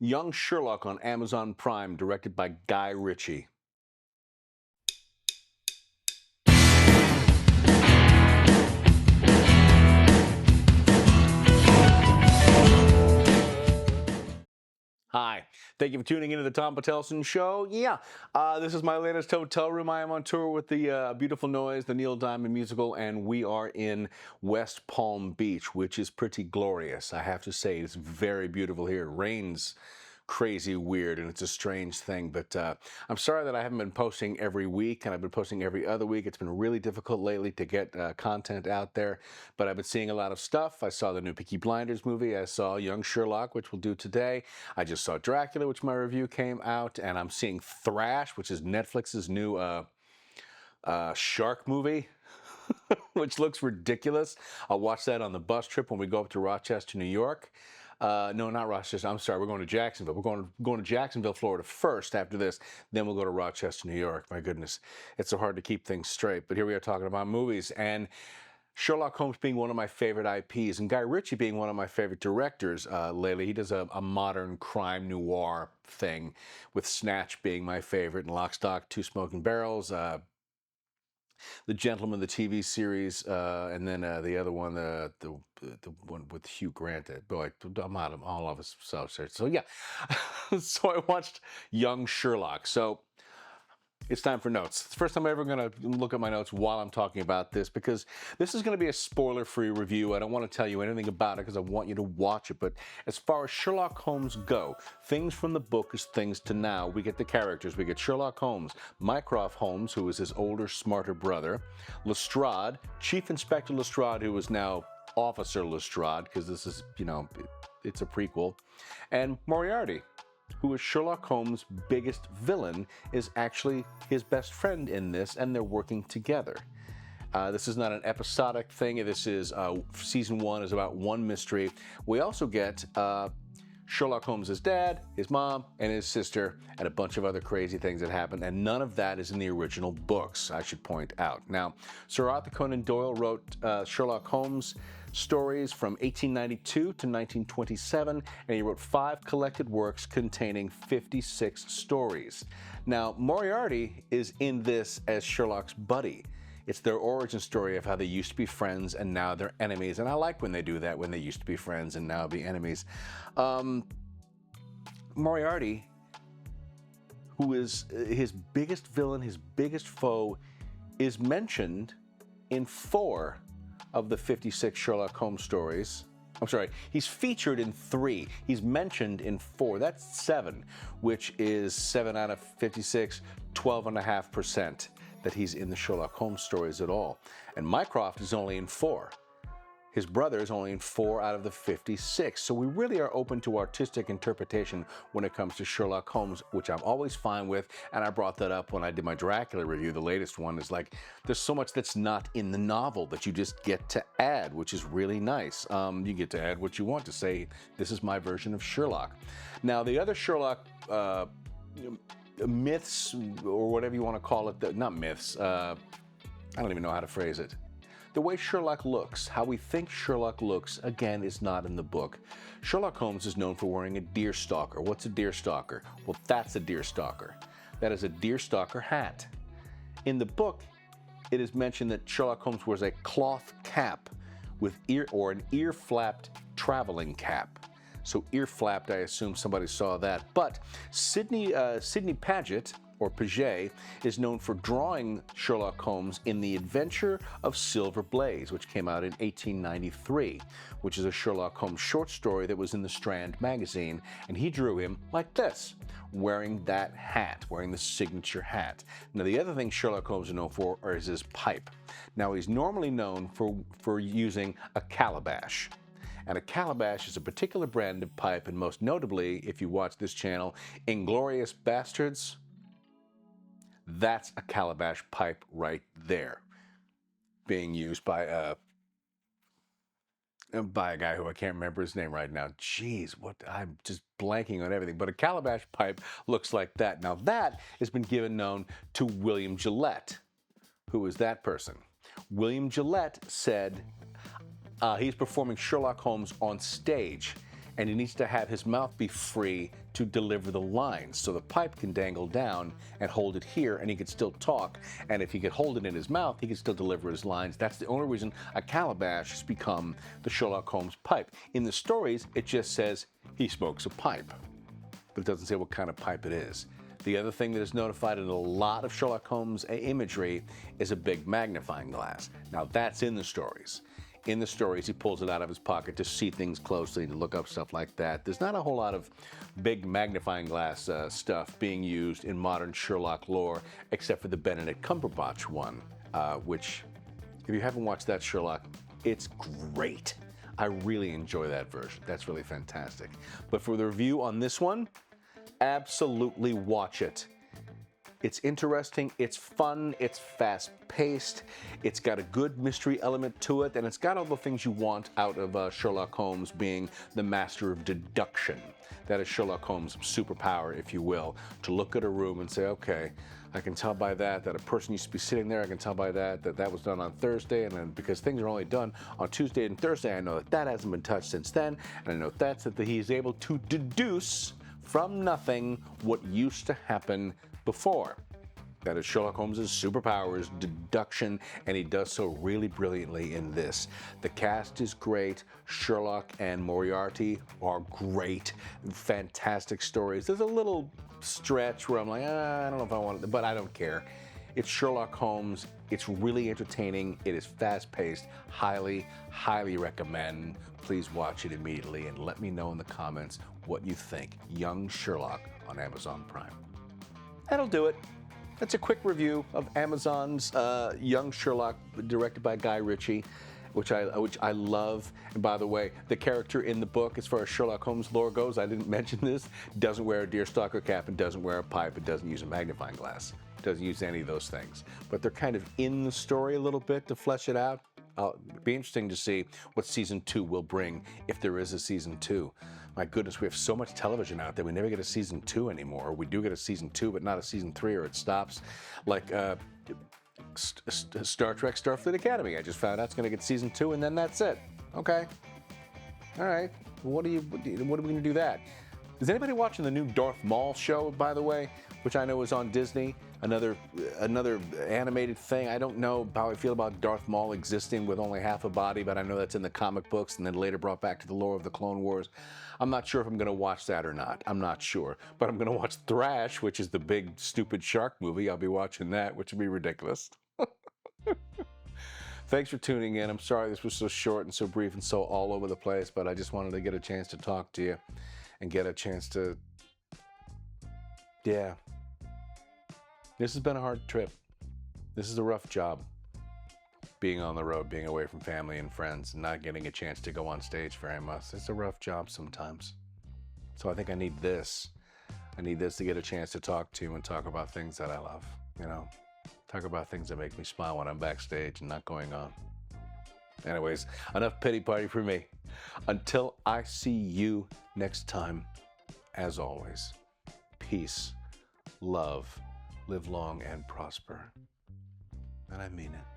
Young Sherlock on Amazon Prime, directed by Guy Ritchie. Hi, thank you for tuning into the Tom Bottelsen Show. This is my latest hotel room. I am on tour with the Beautiful Noise, the Neil Diamond musical, and we are in West Palm Beach, which is pretty glorious. I have to say, it's very beautiful here. It rains crazy weird, and it's a strange thing, but I'm sorry that I haven't been posting every week, and I've been posting every other week. It's been really difficult lately to get content out there, but I've been seeing a lot of stuff. I saw the new Peaky Blinders movie. I saw Young Sherlock, which we'll do today. I just saw Dracula, which my review came out, and I'm seeing Thrash, which is Netflix's new shark movie. Which looks ridiculous. I'll watch that on the bus trip when we go up to Rochester, New York. No, not Rochester. I'm sorry. We're going to Jacksonville. We're going to Jacksonville, Florida first after this. Then we'll go to Rochester, New York. My goodness. It's so hard to keep things straight. But here we are talking about movies. And Sherlock Holmes being one of my favorite IPs and Guy Ritchie being one of my favorite directors lately. He does a modern crime noir thing, with Snatch being my favorite and Lock, Stock, Two Smoking Barrels, The Gentleman, the TV series, and then the other one, the one with Hugh Grant. Boy, I'm out of all of us. So yeah, so I watched Young Sherlock. So it's time for notes. It's the first time I'm ever going to look at my notes while I'm talking about this, because this is going to be a spoiler-free review. I don't want to tell you anything about it because I want you to watch it. But as far as Sherlock Holmes go, things from the book is things to now. We get the characters. We get Sherlock Holmes, Microoft Holmes, who is his older, smarter brother, Lestrade, Chief Inspector Lestrade, who is now Officer Lestrade, because this is, it's a prequel, and Moriarty, who is Sherlock Holmes' biggest villain, is actually his best friend in this, and they're working together. This is not an episodic thing. This is season 1 is about one mystery. We also get Sherlock Holmes' dad, his mom, and his sister, and a bunch of other crazy things that happen, and none of that is in the original books, I should point out. Now, Sir Arthur Conan Doyle wrote Sherlock Holmes stories from 1892 to 1927, and he wrote 5 collected works containing 56 stories. Now, Moriarty is in this as Sherlock's buddy. It's their origin story of how they used to be friends and now they're enemies. And I like when they do that, when they used to be friends and now be enemies. Moriarty, who is his biggest villain, his biggest foe, is mentioned in 4 of the 56 Sherlock Holmes stories. I'm sorry, he's featured in 3. He's mentioned in 4. That's 7, which is 7 out of 56, 12.5%. that he's in the Sherlock Holmes stories at all. And Mycroft is only in 4. His brother is only in 4 out of the 56. So we really are open to artistic interpretation when it comes to Sherlock Holmes, which I'm always fine with. And I brought that up when I did my Dracula review. The latest one is like, there's so much that's not in the novel that you just get to add, which is really nice. You get to add what you want to say, this is my version of Sherlock. Now, the other Sherlock myths, or whatever you want to call it, not myths, I don't even know how to phrase it. The way Sherlock looks, how we think Sherlock looks, again, is not in the book. Sherlock Holmes is known for wearing a deerstalker. What's a deerstalker? Well, that's a deerstalker. That is a deerstalker hat. In the book, it is mentioned that Sherlock Holmes wears a cloth cap with an ear-flapped traveling cap. So ear-flapped, I assume somebody saw that. But Sidney Paget, or Paget, is known for drawing Sherlock Holmes in The Adventure of Silver Blaze, which came out in 1893, which is a Sherlock Holmes short story that was in the Strand magazine, and he drew him like this, wearing that hat, wearing the signature hat. Now, the other thing Sherlock Holmes is known for is his pipe. Now, he's normally known for using a calabash. And a calabash is a particular brand of pipe, and most notably, if you watch this channel, Inglourious Bastards, that's a calabash pipe right there, being used by a guy who I can't remember his name right now. Jeez, I'm just blanking on everything. But a calabash pipe looks like that. Now that has been known to William Gillette. Who is that person? William Gillette said he's performing Sherlock Holmes on stage, and he needs to have his mouth be free to deliver the lines. So the pipe can dangle down and hold it here, and he can still talk. And if he could hold it in his mouth, he can still deliver his lines. That's the only reason a calabash has become the Sherlock Holmes pipe. In the stories, it just says he smokes a pipe, but it doesn't say what kind of pipe it is. The other thing that is notified in a lot of Sherlock Holmes imagery is a big magnifying glass. Now that's in the stories. In the stories, he pulls it out of his pocket to see things closely, to look up stuff like that. There's not a whole lot of big magnifying glass stuff being used in modern Sherlock lore, except for the Benedict Cumberbatch one, which, if you haven't watched that Sherlock, it's great. I really enjoy that version. That's really fantastic. But for the review on this one, absolutely watch it. It's interesting, it's fun, it's fast-paced, it's got a good mystery element to it, and it's got all the things you want out of Sherlock Holmes being the master of deduction. That is Sherlock Holmes' superpower, if you will, to look at a room and say, okay, I can tell by that a person used to be sitting there. I can tell by that was done on Thursday, and then because things are only done on Tuesday and Thursday, I know that hasn't been touched since then, and I know that he's able to deduce from nothing what used to happen before. That is Sherlock Holmes' superpower, is deduction, and he does so really brilliantly in this. The cast is great. Sherlock and Moriarty are great. Fantastic stories. There's a little stretch where I'm like, I don't know if I want it, but I don't care. It's Sherlock Holmes. It's really entertaining. It is fast-paced. Highly, highly recommend. Please watch it immediately and let me know in the comments what you think. Young Sherlock on Amazon Prime. That'll do it. That's a quick review of Amazon's Young Sherlock, directed by Guy Ritchie, which I love. And by the way, the character in the book, as far as Sherlock Holmes lore goes, I didn't mention this, doesn't wear a deerstalker cap and doesn't wear a pipe and doesn't use a magnifying glass. Doesn't use any of those things. But they're kind of in the story a little bit to flesh it out. It'll be interesting to see what season 2 will bring, if there is a season 2. My goodness, we have so much television out there, we never get a season 2 anymore. Or we do get a season 2, but not a season 3, or it stops. Like Star Trek Starfleet Academy. I just found out it's going to get season 2, and then that's it. Okay. All right. What are we going to do that? Is anybody watching the new Darth Maul show, by the way, which I know is on Disney? Another animated thing. I don't know how I feel about Darth Maul existing with only half a body, but I know that's in the comic books and then later brought back to the lore of the Clone Wars. I'm not sure if I'm going to watch that or not. I'm not sure. But I'm going to watch Thrash, which is the big, stupid shark movie. I'll be watching that, which would be ridiculous. Thanks for tuning in. I'm sorry this was so short and so brief and so all over the place, but I just wanted to get a chance to talk to you and get a chance to, yeah. This has been a hard trip. This is a rough job. Being on the road, being away from family and friends, and not getting a chance to go on stage very much. It's a rough job sometimes. So I think I need this. I need this to get a chance to talk to you and talk about things that I love. You know, talk about things that make me smile when I'm backstage and not going on. Anyways, enough pity party for me. Until I see you next time, as always, peace, love, live long and prosper. And I mean it.